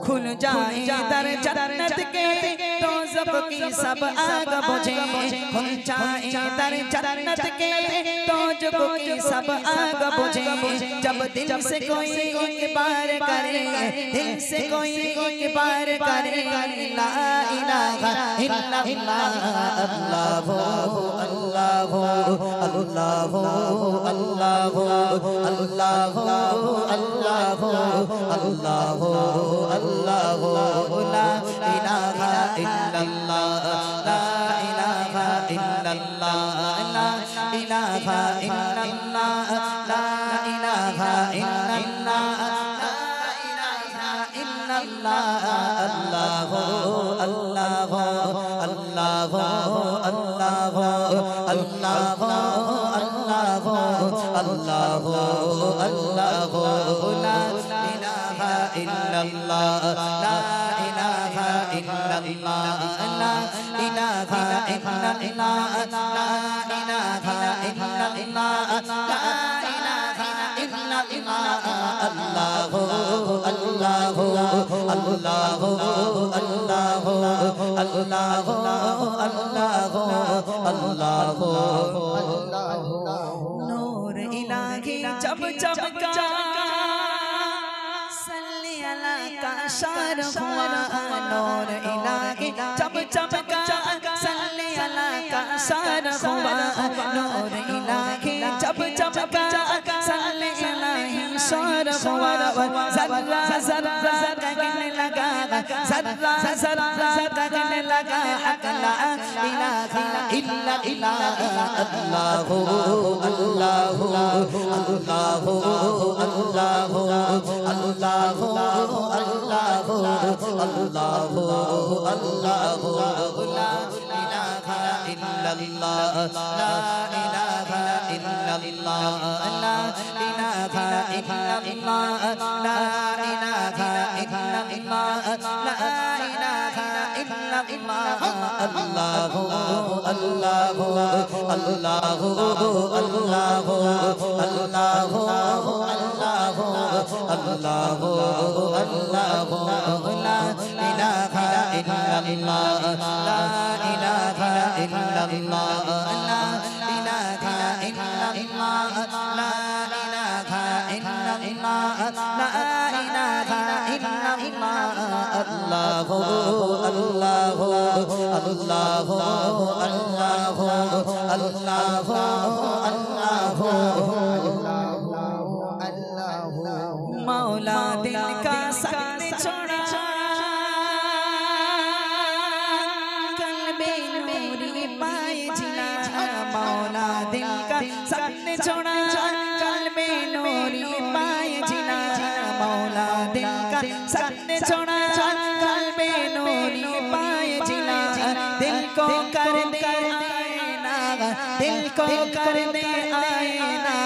खुल जाए दर जन्नत के दोज़ख की सब आग बुझे, खुल जाए दर जन्नत के दोज़ख की सब आग बुझे। जब दिल से कोई इकबार करे, दिल से कोई इकबार करे, ला इलाहा इल्लल्लाह अल्लाह अल्लाह अल्लाह अल्लाह अल्लाह अल्लाह अल्लाह अल्लाह ला इलाहा इल्लल्लाह ला इलाहा इल्लल्लाह ला इलाहा इल्लल्लाह ला इलाहा इल्लल्लाह अल्लाह अल्लाह अल्लाह अल्लाह अल्लाह अल्लाह अल्लाह अल्लाह ला इलाहा इल्लल्लाह ला इलाहा इल्लल्लाह ला इलाहा इल्लल्लाह ला इलाहा इल्लल्लाह ला इलाहा इल्लल्लाह अल्लाह अल्लाह अल्लाह अल्लाह अल्लाह अल्लाह अल्लाह नूर इलाही जब चमका सल्ली अला का शार हुआ। नूर इलाही जब चमका सल्ली अला का शार हुआ। नूर इलाही जब चमका सल्ली इलाही शार हुआ। ज़र्रा ज़र्रा कहने लगा, ज़र्रा ज़र्रा कहने लगा, ला इलाहा इल्लल्लाह अल्लाह अल्लाह अल्लाह अल्लाह अल्लाह अल्लाह अल्लाह अल्लाह ला इलाहा इल्लल्लाह ला इलाहा इल्लल्लाह ला इलाहा इल्लल्लाह ला इलाहा इल्लल्लाह ला इलाहा इल्लल्लाह अल्लाह अल्लाह अल्लाह अल्लाह अल्लाह अल्लाह अल्लाह ला इलाहा इल्लल्लाह ला इलाहा इल्लल्लाह ला इलाहा इल्लल्लाह ला इलाहा इल्लल्लाह ला इलाहा इल्लल्लाह अल्लाह अल्लाह अल्लाह अल्लाह अल्लाह अल्लाह मौला दिल का संग छोड़ा कल्बे नूरी पाए जिला। मौला दिल का संग छोड़ा कल्बे नूरी पाए जिला। मौला दिल का संग छोड़ा कल्बे नूरी पाए जिला। दिल को कर दे आईना, दिल को कर दे आईना,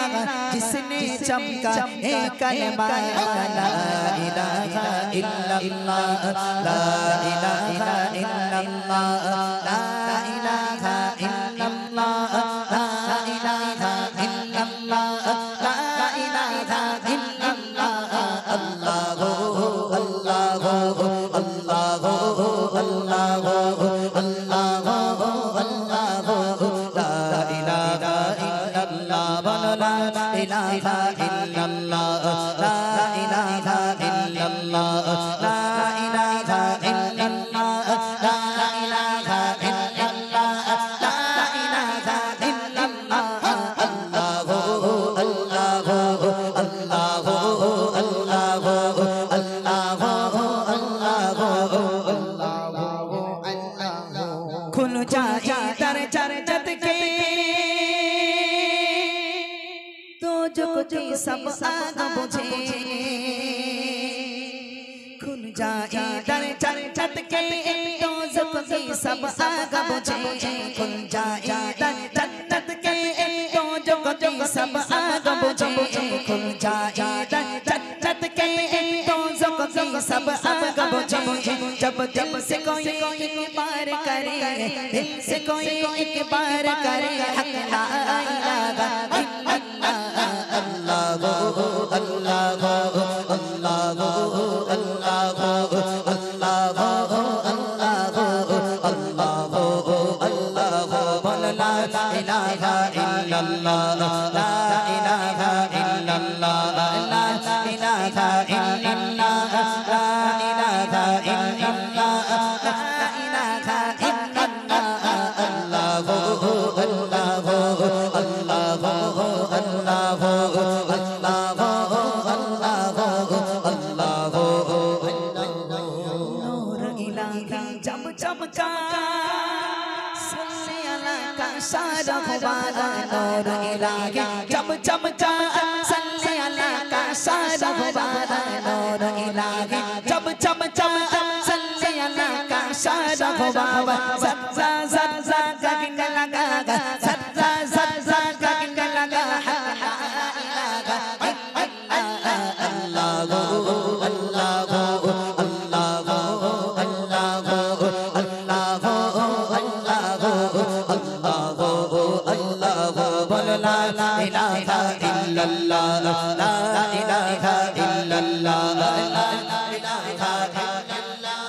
जिसने चमका एक कलमा ला इलाहा इल्लल्लाह ला इलाहा इल्लल्लाह ला इलाहा इल्लल्लाह ला इलाहा इल्लल्लाह ला बोलो ला इलाहा इल्लल्लाह ला इलाहा इल्लल्लाह ला इलाहा इल्लल्लाह ला इलाहा इल्लल्लाह ला इलाहा इल्लल्लाह अल्लाहु अल्लाहु अल्लाहु अल्लाहु अल्लाहु अल्लाहु खुल जाए दर जन्नत के तो जो कुछ सब आग बुझे खुल जाए दर जन्नत के तो जो कुछ सब आग बुझे खुल जाए दर जन्नत के तो जो कुछ सब आग बुझे खुल जाए दर जन्नत के तो जो कुछ सब आग बुझे जब दिल से कोई एक बार करे दिल से कोई एक बार करे हक ला इलाहा इल्लल्लाह अल्लाहु अल्लाहु अल्लाहु अल्लाहु अल्लाहु अल्लाहु अल्लाहु अल्लाहु बोल ला इलाहा इल्लल्लाह ला इलाहा इल्लल्लाह ला इलाहा इल्लल्लाह ला इलाहा इल्लल्लाह ला इलाहा इल्लल्लाह अल्लाहु अल्लाहु अल्लाहु अल्लाहु अल्लाहु अल्लाहु नूर इलाही जब चमका सल्ले अला का सारा खुबारा नूर इलाही जब चमका सल्ले अला का सारा खुबारा नूर इलाही जब चमका सल्ले अला का सारा खुबारा सत्ता सत्ता गगन लगा सत्ता सत्ता गगन लगा अल्लाहु अल्लाहु अल्लाहु अल्लाहु अल्लाहु अल्लाहु अल्लाहु अल्लाहु बोल ला इलाहा इल्लल्लाह ला इलाहा इल्लल्लाह ला इलाहा इल्लल्लाह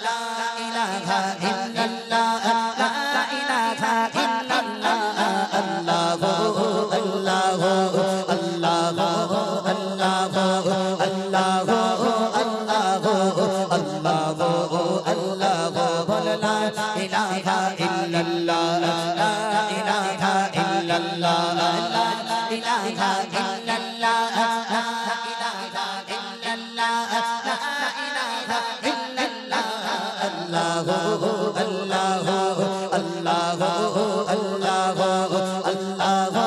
ला इलाहा इल्लल्लाह ला इलाहा इल्लल्लाह अल्लाहु अल्लाहु अल्लाहु अल्लाहु अल्लाहु अल्लाहु अल्लाहु अल्लाहु बोल ला इलाहा इल्लल्लाह ला इलाहा इल्लल्लाह ला इलाहा इल्लल्लाह ला इलाहा इल्लल्लाह ला इलाहा इल्लल्लाह अल्लाहु अल्लाहु अल्लाहु अल्लाहु अल्लाहु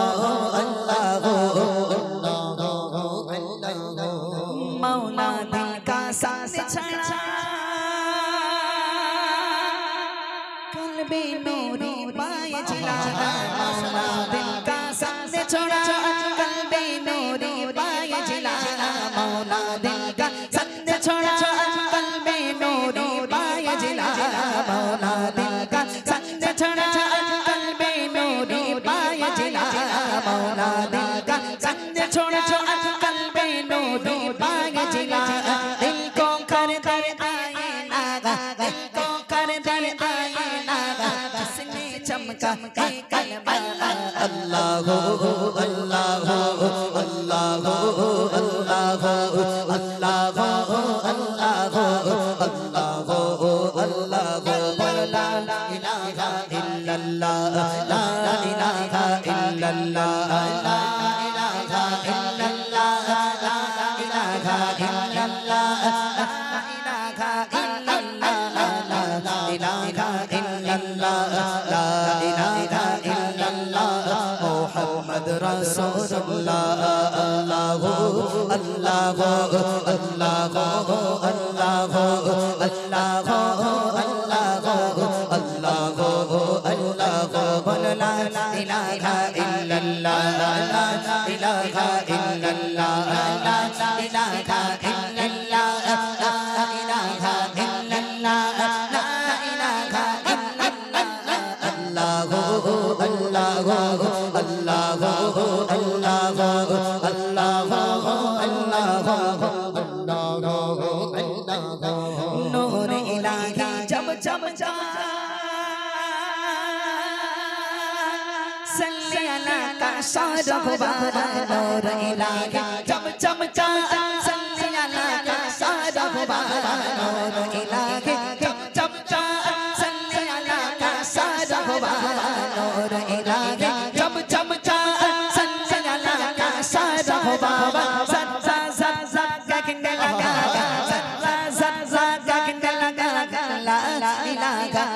मौला दिल का साथ छड़ा कल्बे नूरी पाए जिला मौला दिल का साथ छोड़ा कल्बे नूरी पाए जिला मौला दिल का साथ छोड़ा कल्बे नूरी पाए जिला मौला दिल का साथ छोड़ा कल्बे नूरी पाए जिला मौला दिल का साथ छोड़ा कल्बे नूरी पाए जिला दिल को कर दर आए नागा दिल को कर दर आए नागा जिसने चमका कलमा अल्लाहु अल्लाहु अल्लाहु अल्लाहु अल्लाहु अल्लाहु अल्लाहु अल्लाहु ला इलाहा इल्लल्लाह ला इलाहा इल्लल्लाह ला इलाहा इल्लल्लाह ला इलाहा इल्लल्लाह ला इलाहा इल्लल्लाह ला इलाहा इल्लल्लाह ला इलाहा इल्लल्लाह मुहम्मद रसूलुल्लाह अल्लाहु अल्लाहु अल्लाहु अल्लाहु अल्लाहु अल्लाहु अल्लाहु अल्लाहु बोल ला इलाहा इल्लल्लाह ला इलाहा इल्लल्लाह ला इलाहा इल्लल्लाह ला इलाहा इल्लल्लाह ला इलाहा इल्लल्लाह अल्लाहु अल्लाहु अल्लाहु अल्लाहु अल्लाहु अल्लाहु नूर इलाही जब चमका सल्ले अला का सारा खुबारा नूर इलाही चम चम चम सल्ले अला का सारा खुबारा नूर इलाही चम चम चम सल्ले अला का सारा खुबारा नूर इलाही चम चम चम सल्ले अला का सारा खुबारा सत्ता सत्ता गगन लगा सत्ता सत्ता गगन लगा ला इलाहा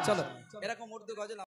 চলো এরকম উর্দু গজল